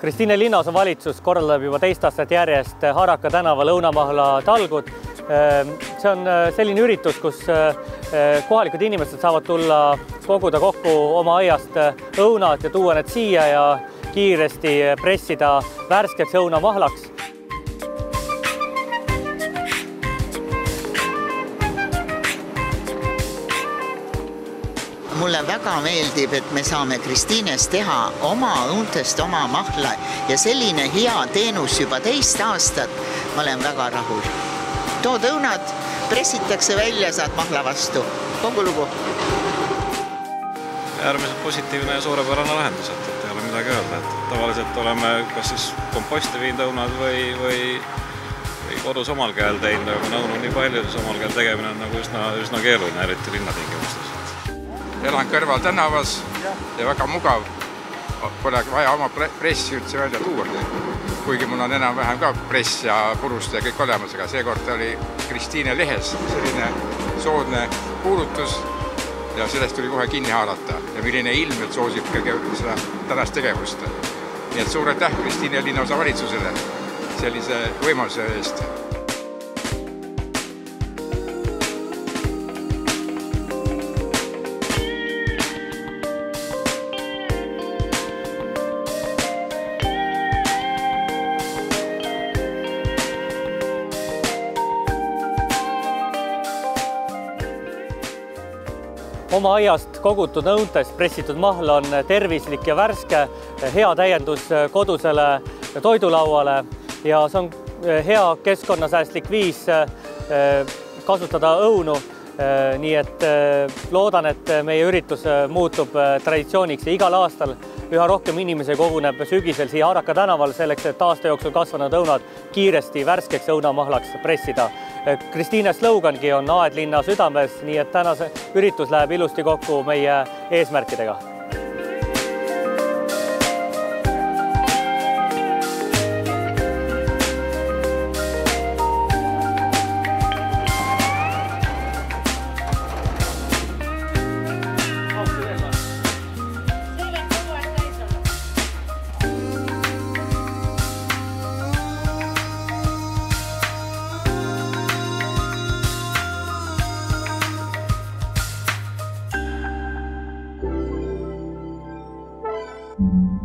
Kristiine linnaosavalitsus korraldab juba teist aastat järjest Haraka tänava lõunamahla talgud. See on selline üritus, kus kohalikud inimesed saavad tulla koguda kokku oma aiast õunad ja tuua need siia ja kiiresti pressida värskeks õunamahlaks. Mulle väga meeldib, et me saame Kristiines teha oma õuntest oma mahla ja selline hea teenus juba teist aastat. Ma olen väga rahul. Tood õunad, pressitakse välja, saad mahla vastu. Kogu lugu. Äärmiselt positiivne ja suurepärane lahendus, et ei ole midagi öelda. Tavaliselt oleme kas siis komposti viinud õunad või kodus omal käel teinud, aga kuna õunu nii palju, siis omal käel tegemine on nagu üsna keeruline, eriti linnatingimustes. Elan kõrval tänavas ja väga mugav. Pole vaja oma pressi üldse välja tuua. Kuigi mul on enam-vähem ka press ja purust ja kõik olemas, aga seekord oli Kristiine lehes selline soodne kuulutus ja sellest tuli kohe kinni haarata. Ja milline ilm soosib kõige seda tänast tegevust. Nii et suur aitäh Kristiine linnaosavalitsusele sellise võimaluse eest. Oma aiast kogutud õuntest pressitud mahl on tervislik ja värske, hea täiendus kodusele toidulauale ja see on hea keskkonnasäästlik viis kasutada õunu. Nii et loodan, et meie üritus muutub traditsiooniks ja igal aastal üha rohkem inimesi koguneb sügisel siia Haraka tänaval selleks, et aasta jooksul kasvanud õunad kiiresti värskeks õunamahlaks pressida. Kristiine slogangi on Aed linna südames, nii et tänase üritus läheb ilusti kokku meie eesmärkidega. Mm-hmm.